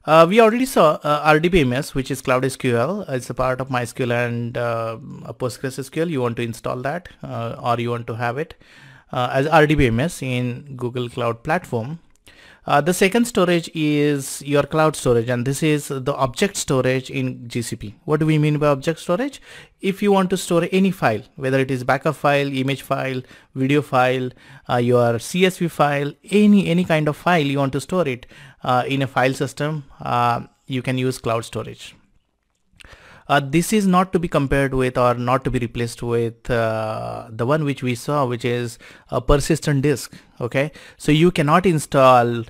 We already saw RDBMS, which is Cloud SQL. It's a part of MySQL and PostgreSQL. You want to install that or you want to have it as RDBMS in Google Cloud Platform. The second storage is your cloud storage, and this is the object storage in GCP. What do we mean by object storage? If you want to store any file, whether it is backup file, image file, video file, your CSV file, any kind of file you want to store it in a file system, you can use cloud storage. This is not to be compared with or not to be replaced with the one which we saw, which is a persistent disk. Okay, so you cannot install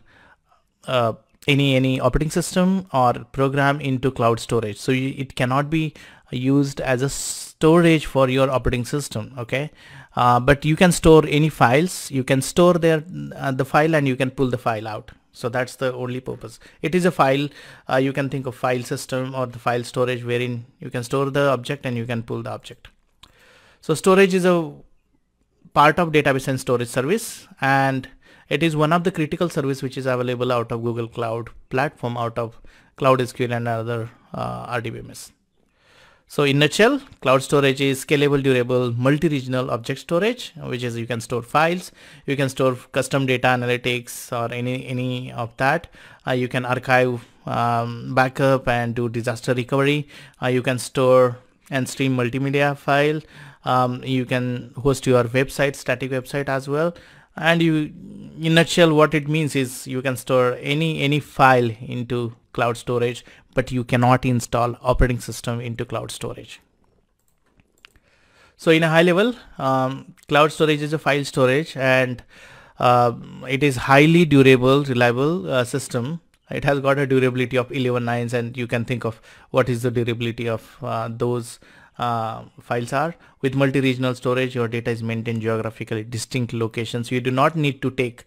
any operating system or program into cloud storage, so it cannot be used as a storage for your operating system. Okay, but you can store any files. You can store there the file and you can pull the file out. So that's the only purpose. It is a file. You can think of file system or the file storage, wherein you can store the object and you can pull the object. So storage is a part of database and storage service, and it is one of the critical service which is available out of Google Cloud Platform, out of Cloud SQL and other RDBMS. So in nutshell, cloud storage is scalable, durable, multi-regional object storage, which is you can store files, you can store custom data analytics or any of that. You can archive, backup and do disaster recovery. You can store and stream multimedia file. You can host your website, static website as well. And in nutshell, what it means is you can store any file into cloud storage, but you cannot install operating system into cloud storage. So in a high level, cloud storage is a file storage, and it is highly durable, reliable system. It has got a durability of 11 nines, and you can think of what is the durability of those files are. With multi-regional storage, your data is maintained geographically distinct locations. You do not need to take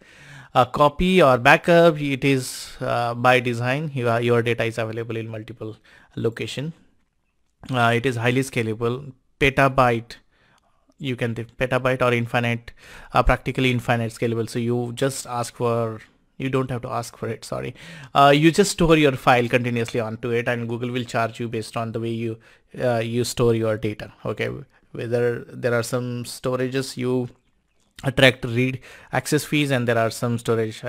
a copy or backup. It is by design. Your data is available in multiple location. It is highly scalable. Petabyte, you can think petabyte or infinite, practically infinite scalable. So you just ask for, you don't have to ask for it, sorry. You just store your file continuously onto it, and Google will charge you based on the way you store your data. Okay, whether there are some storages you attract read access fees, and there are some storage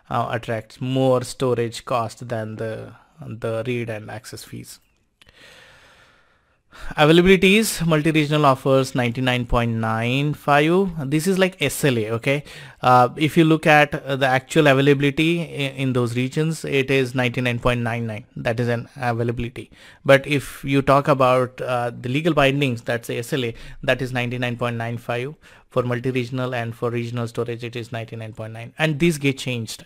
attracts more storage cost than the read and access fees. Availability is multi-regional offers 99.95. This is like SLA. Okay, if you look at the actual availability in those regions, it is 99.99. that is an availability. But if you talk about the legal bindings, that's the SLA, that is 99.95 for multi-regional, and for regional storage it is 99.9, and these get changed.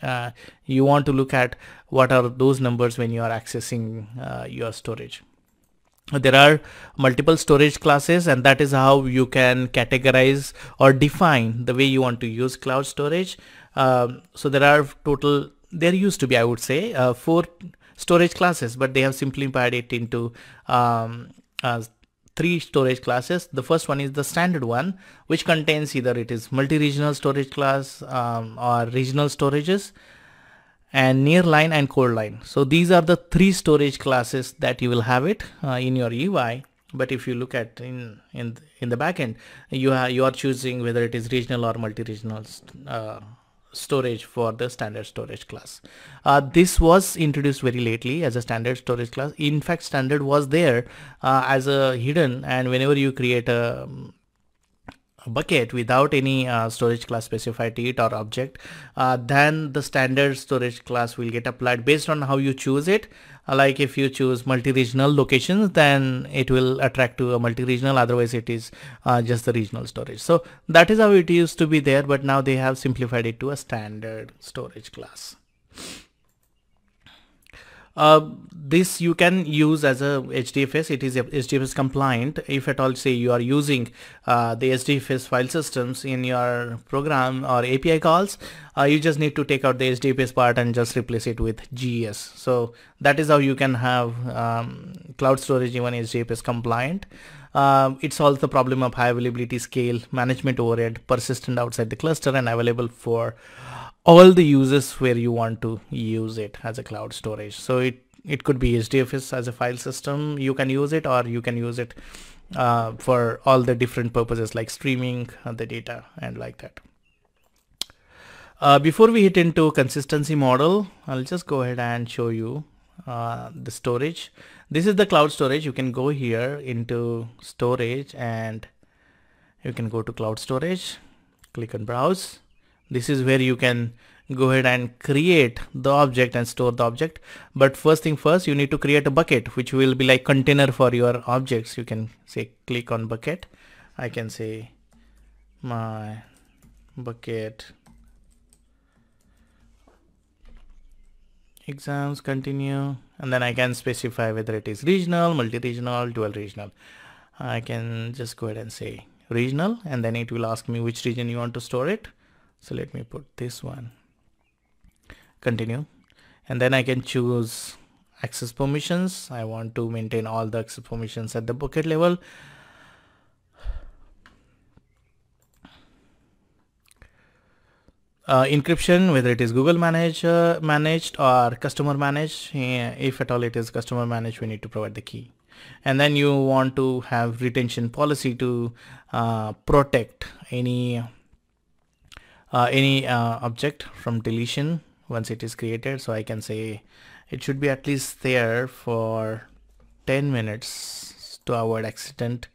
You want to look at what are those numbers when you are accessing your storage. There are multiple storage classes, and that is how you can categorize or define the way you want to use cloud storage. So there used to be, I would say, 4 storage classes, but they have simplified it into 3 storage classes. The first one is the standard one, which contains either it is multi-regional storage class or regional storages, and nearline and cold line. So these are the 3 storage classes that you will have it in your UI. But if you look at in the backend, you are choosing whether it is regional or multi-regional storage for the standard storage class. This was introduced very lately as a standard storage class. In fact, standard was there as a hidden, and whenever you create a bucket without any storage class specified to it or object, then the standard storage class will get applied based on how you choose it. Like if you choose multi-regional locations, then it will attract to a multi-regional, otherwise it is just the regional storage. So that is how it used to be there, but now they have simplified it to a standard storage class. This you can use as a HDFS. It is HDFS compliant. If at all say you are using the HDFS file systems in your program or API calls, you just need to take out the HDFS part and just replace it with GES. So that is how you can have cloud storage even HDFS compliant. It solves the problem of high availability, scale, management overhead, persistent outside the cluster, and available for all the uses where you want to use it as a cloud storage. So it could be HDFS as a file system, you can use it, or you can use it for all the different purposes like streaming the data and like that. Before we hit into consistency model, I'll just go ahead and show you the storage. This is the cloud storage. You can go here into storage and you can go to cloud storage, click on browse. This is where you can go ahead and create the object and store the object. But first thing first, you need to create a bucket which will be like container for your objects. You can say click on bucket. I can say my bucket exams continue, and then I can specify whether it is regional, multi-regional, dual regional. I can just go ahead and say regional, and then it will ask me which region you want to store it. So let me put this one, continue, and then I can choose access permissions. I want to maintain all the access permissions at the bucket level. Encryption, whether it is Google managed or customer managed. If at all it is customer managed, we need to provide the key. And then you want to have retention policy to protect any object from deletion once it is created. So I can say it should be at least there for 10 minutes to avoid accident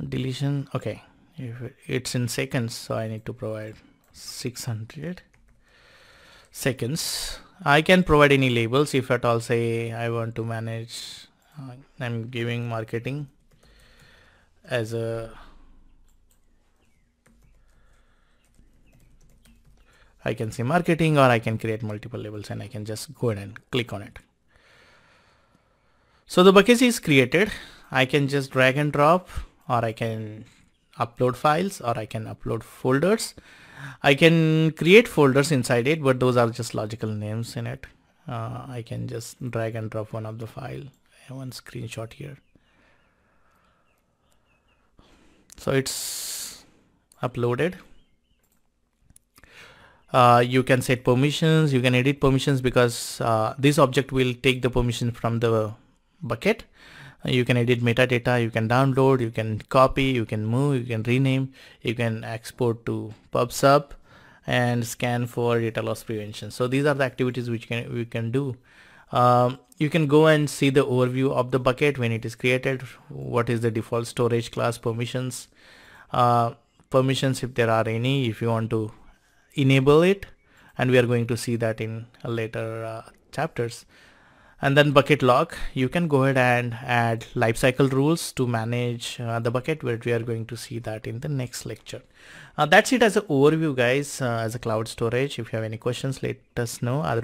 deletion. Okay, if it's in seconds, so I need to provide 600 seconds. I can provide any labels. If at all say I want to manage, I'm giving marketing as a, I can say marketing, or I can create multiple labels and I can just go ahead and click on it. So the bucket is created. I can just drag and drop, or I can upload files, or I can upload folders. I can create folders inside it, but those are just logical names in it. I can just drag and drop one of the file. I have one screenshot here. So it's uploaded. You can set permissions, you can edit permissions, because this object will take the permission from the bucket. You can edit metadata, you can download, you can copy, you can move, you can rename, you can export to PubSub and scan for data loss prevention. So these are the activities which we can do. You can go and see the overview of the bucket when it is created. What is the default storage class permissions, if there are any, if you want to enable it, and we are going to see that in later chapters. And then bucket log, you can go ahead and add lifecycle rules to manage the bucket, where we are going to see that in the next lecture. That's it as an overview, guys, as a cloud storage. If you have any questions, let us know. Otherwise,